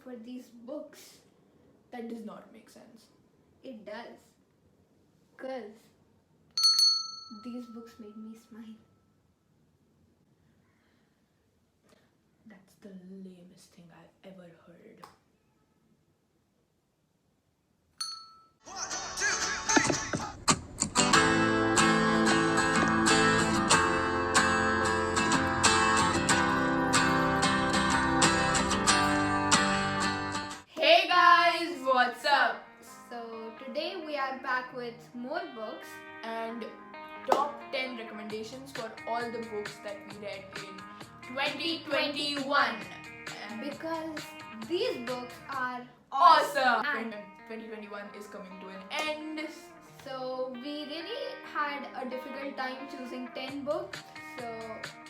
for these books. That does not make sense. It does. Because these books made me smile. That's the lamest thing I've ever heard. Hey guys, what's up? So today we are back with more books. And top 10 recommendations for all the books that we read in 2021. Because these books are Awesome! And 2021 is coming to an end. so we really had a difficult time choosing 10 books. So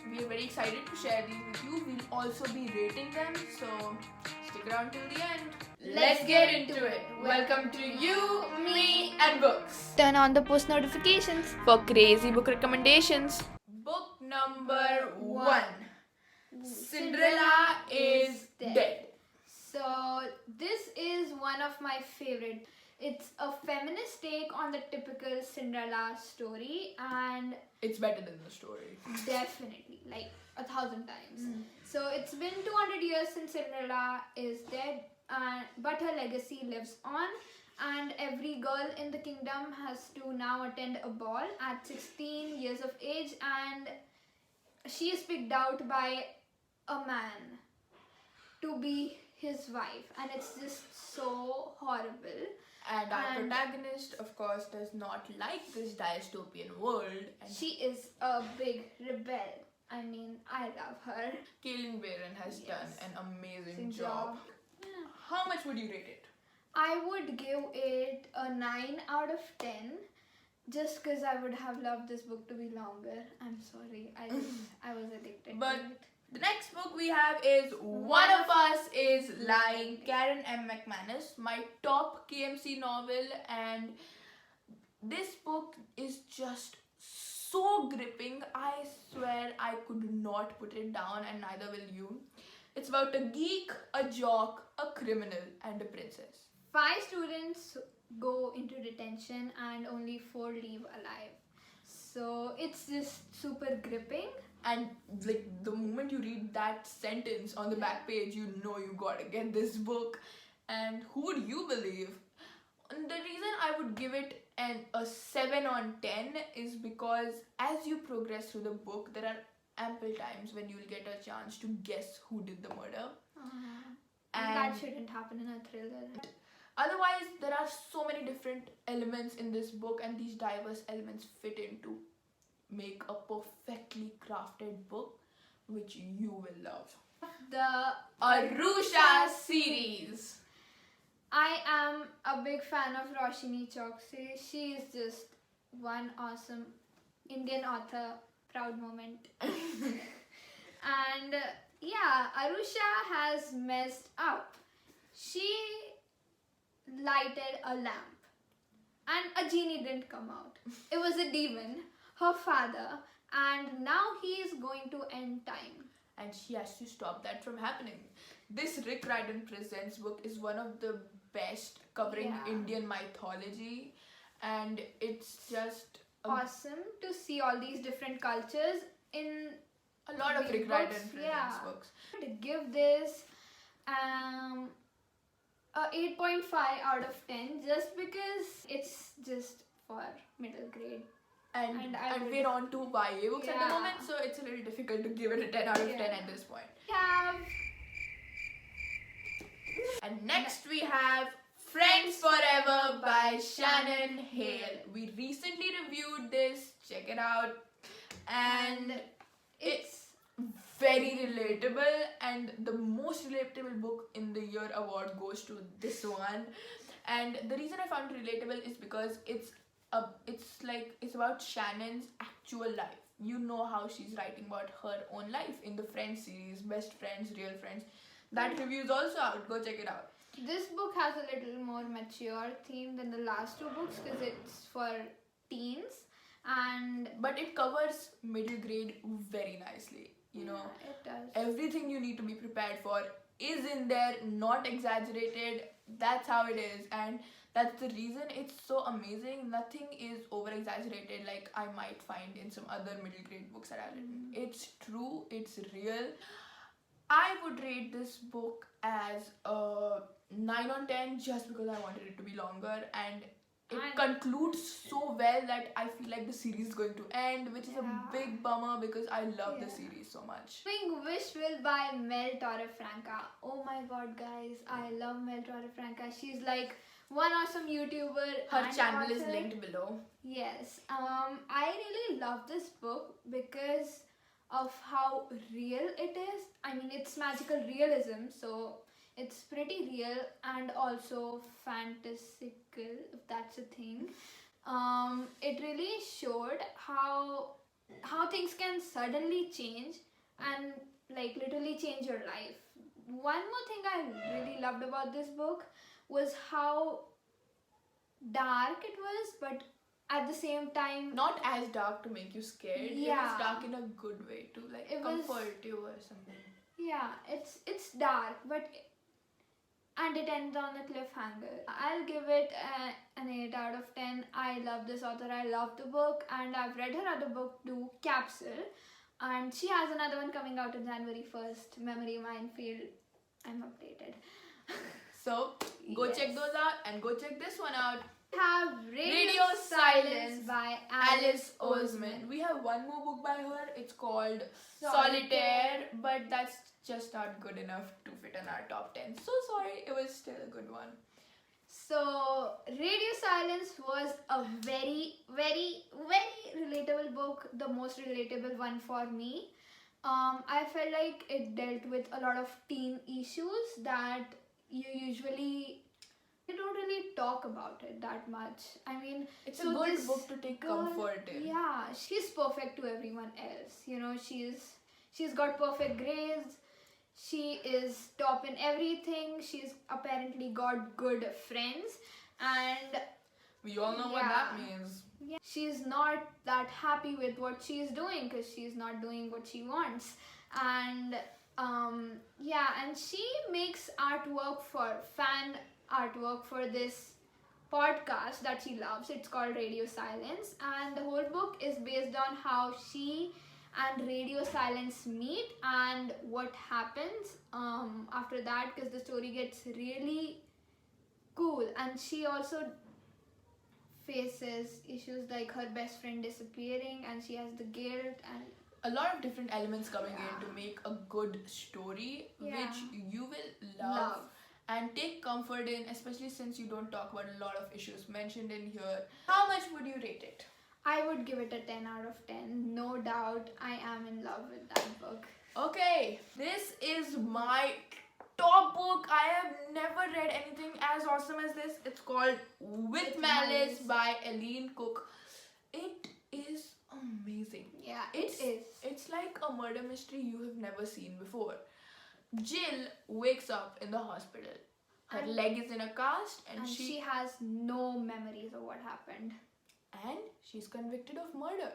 We are very excited to share these with you. We'll also be rating them, so stick around till the end. Let's get into it. Welcome to You, Me, and Books. turn on the post notifications. For crazy book recommendations. Book number 1. Cinderella is dead. So this is one of my favorite. It's a feminist take on the typical Cinderella story, and It's better than the story. definitely like 1,000 times. So it's been 200 years since Cinderella is dead, but her legacy lives on, and every girl in the kingdom has to now attend a ball at 16 years of age, and she is picked out by a man to be his wife, and it's just so horrible. And our And- protagonist, of course, does not like this dystopian world. And She is a big rebel. I mean, I love her. Kaylin Barron has Yes. done an amazing Good job. How much would you rate it? I would give it a 9 out of 10, just because I would have loved this book to be longer. I'm sorry, I was addicted But- to it. The next book we have is One of Us is Lying, Karen M. McManus, my top KMC novel, and this book is just so gripping. I swear I could not put it down, and neither will you. It's about a geek, a jock, a criminal, and a princess. 5 students go into detention and only 4 leave alive. So it's just super gripping. And like the moment you read that sentence on the back page, you know you gotta get this book. And who would you believe? And the reason I would give it a 7 on 10 is because as you progress through the book, there are ample times when you'll get a chance to guess who did the murder. And that shouldn't happen in a thriller. Otherwise, there are so many different elements in this book, and these diverse elements fit into make a perfectly crafted book which you will love. The Arusha series. I am a big fan of Roshini Chokshi. She is just one awesome Indian author. Proud moment. And yeah, Arusha has messed up. She lighted a lamp and a genie didn't come out. It was a demon, her father, and now he is going to end time. And she has to stop that from happening. This Rick Riordan Presents book is one of the best covering Yeah. Indian mythology, and it's just Awesome to see all these different cultures in a lot of big Rick books, Riordan Presents yeah. books. to give this a 8.5 out of 10, just because it's just for middle grade. And, And I would- we're on to YA books at the Yeah. moment, so it's a little difficult to give it a 10 out of 10 Yeah. at this point. We have And next we have Friends Forever by Shannon Hale. We recently reviewed this, check it out. And it's very relatable, and the most relatable book in the year award goes to this one. And the reason I found it relatable is because it's about Shannon's actual life. You know how she's writing about her own life in the Friends series, Best Friends, Real Friends. That review is also out. Go check it out. this book has a little more mature theme than the last 2 books because it's for teens, and But it covers middle grade very nicely. You know, yeah, it does. everything you need to be prepared for is in there, not exaggerated. That's how it is, and that's the reason it's so amazing. Nothing is over exaggerated like I might find in some other middle grade books that I've written. It's true, it's real. I would rate this book as a 9 on 10 just because I wanted it to be longer, and it concludes so well that I feel like the series is going to end, which is a big bummer because I love the series so much. Doing Wish Will by Mel Torrefranca. Oh my god, guys, I love Mel Torrefranca. She's like one awesome YouTuber. Her channel is linked below. Yes. I really love this book because of how real it is. I mean, it's magical realism, so it's pretty real and also fantastical, if that's a thing. It really showed how things can suddenly change and like literally change your life. One more thing I really loved about this book was how dark it was, but at the same time not as dark to make you scared. Yeah. It was dark in a good way to like comfort you or something. Yeah, it's dark, but and it ends on a cliffhanger. I'll give it an 8 out of 10. I love this author, I love the book, and I've read her other book too, Capsule, and she has another one coming out on January 1st, Memory Minefield. I'm updated. So go check those out and go check this one out. We have Radio Silence by Alice Oseman. We have one more book by her. It's called Solitaire, but that's just not good enough to fit in our top 10. So sorry, it was still a good one. So Radio Silence was a very, very, very relatable book, the most relatable one for me. I felt like it dealt with a lot of teen issues that you don't really talk about it that much. I mean, it's a good book to take comfort in. Yeah, she's perfect to everyone else. You know, she's got perfect grades. She is top in everything. She's apparently got good friends, and we all know what that means. Yeah, she's not that happy with what she's doing because she's not doing what she wants, and and she makes fan artwork for this podcast that she loves. It's called Radio Silence, and the whole book is based on how she and Radio Silence meet and what happens after that, because the story gets really cool. And she also faces issues like her best friend disappearing, and she has the guilt and a lot of different elements coming in to make a good story, which you will love and take comfort in, especially since you don't talk about a lot of issues mentioned in here. How much would you rate it? I would give it a 10 out of 10. No doubt, I am in love with that book. Okay, this is my top book. I have never read anything as awesome as this. It's called With Malice by Eileen Cook. It is amazing. Yeah, it is. It's like a murder mystery you have never seen before. Jill wakes up in the hospital. Her leg is in a cast and she has no memories of what happened. And she's convicted of murder.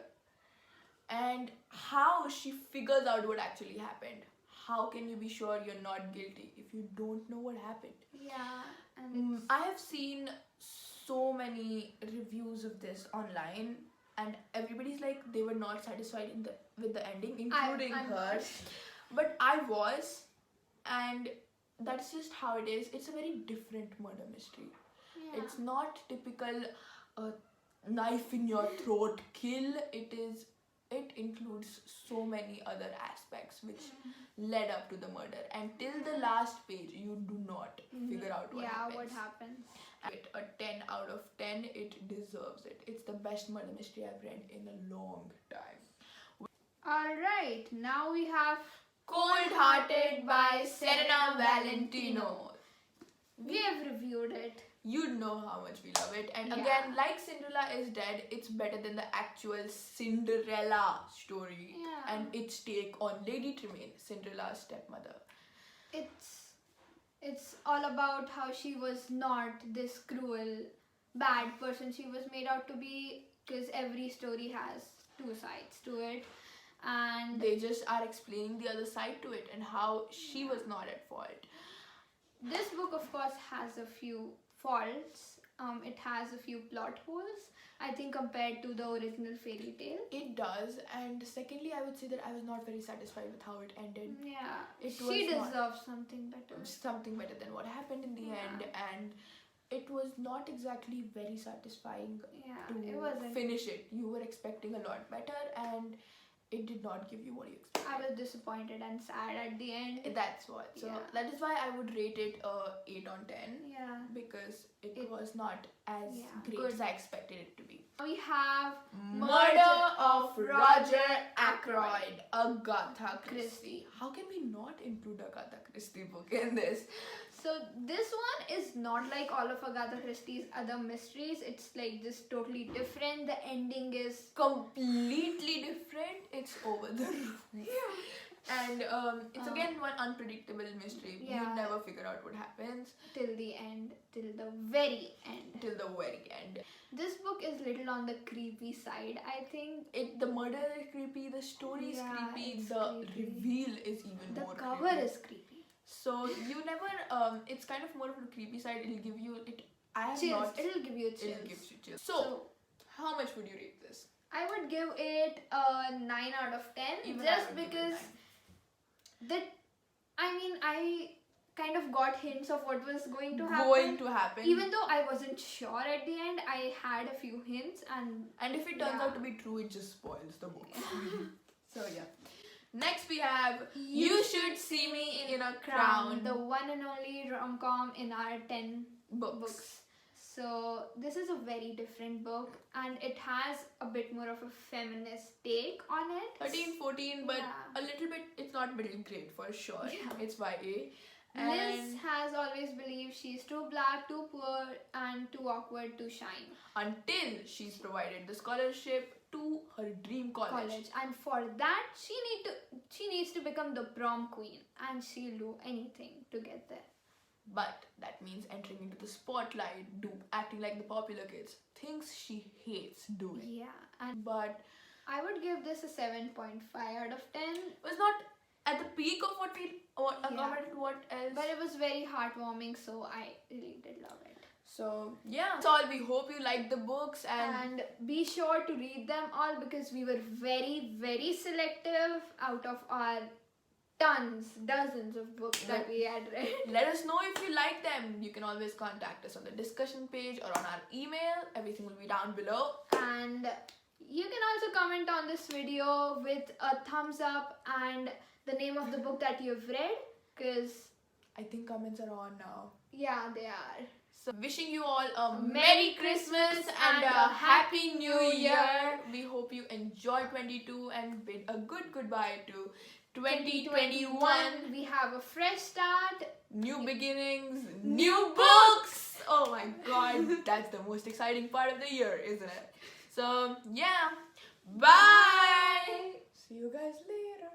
And how she figures out what actually happened. How can you be sure you're not guilty if you don't know what happened? Yeah. And I have seen so many reviews of this online, and everybody's like they were not satisfied with the ending, including her. But I was, and that's just how it is. It's a very different murder mystery. Yeah. It's not typical knife in your throat kill. It includes so many other aspects which led up to the murder, and till the last page you do not figure out what happens. What happens. A 10 out of 10. It deserves it. It's the best murder mystery I've read in a long time. Alright, now we have Cold Hearted by Serena Valentino. We have reviewed it. You know how much we love it. And again, like Cinderella is Dead, it's better than the actual Cinderella story and its take on Lady Tremaine, Cinderella's stepmother. It's all about how she was not this cruel, bad person she was made out to be, because every story has two sides to it. and they just are explaining the other side to it and how she was not at fault. this book, of course, has a few faults. It has a few plot holes, I think, compared to the original fairy tale. It does, and secondly, I would say that I was not very satisfied with how it ended. Yeah, It she was deserves something better. Something better than what happened in the end, and it was not exactly very satisfying Yeah, it to wasn't. finish it. You were expecting a lot better, and it did not give you what you expected. I was disappointed and sad at the end. That's what. So Yeah. that is why I would rate it 8 on 10, Yeah. because it was not as great good. as I expected it to be. We have Murder of Roger Ackroyd, Agatha Christie. Christie. How can we not include Agatha Christie book in this? So this one is not like all of Agatha Christie's other mysteries. It's like just totally different. The ending is Completely different. It's over the roof. And it's again one unpredictable mystery. Yeah. You never figure out what happens till the end, till the very end. till the very end. This book is little on the creepy side, I think. The murder is creepy, the story is Yeah, creepy, it's the creepy. reveal is even The more cover creepy. is creepy. So you never it's kind of more of a creepy side. It'll give you I have Chills. not It'll give you chills. it'll give you chills. So how much would you rate this? I would give it a 9 out of 10. Even I just would give it because nine. I kind of got hints of what was going to happen. Going to happen. Even though I wasn't sure at the end, I had a few hints, and if it turns out to be true, it just spoils the book. So yeah. Next we have You Should See Me in a Crown, the one and only rom-com in our 10 books. So this is a very different book, and it has a bit more of a feminist take on it. 13, 14, but Yeah. a little bit, it's not middle grade for sure. Yeah. It's YA. Liz has always believed she's too black, too poor, and too awkward to shine. Until she's provided the scholarship to her dream college. And for that, she needs to become the prom queen, and she'll do anything to get there. But that means entering into the spotlight, acting like the popular kids. Things she hates doing. Yeah, and But I would give this a 7.5 out of 10. it was not at the peak of what accommodated what else. But it was very heartwarming, so I really did love it. So yeah, that's all. We hope you liked the books, And be sure to read them all, because we were very, very selective out of our dozens of books that we had read. let us know if you like them. You can always contact us on the discussion page or on our email. Everything will be down below. And you can also comment on this video with a thumbs up and the name of the book that you've read, because I think comments are on now. yeah, they are. So wishing you all a Merry Christmas and a Happy New Year. We hope you enjoy 22 and bid a good goodbye to 2021. We have a fresh start. New beginnings, new books. Oh my god, that's the most exciting part of the year, isn't it? So yeah, bye. See you guys later.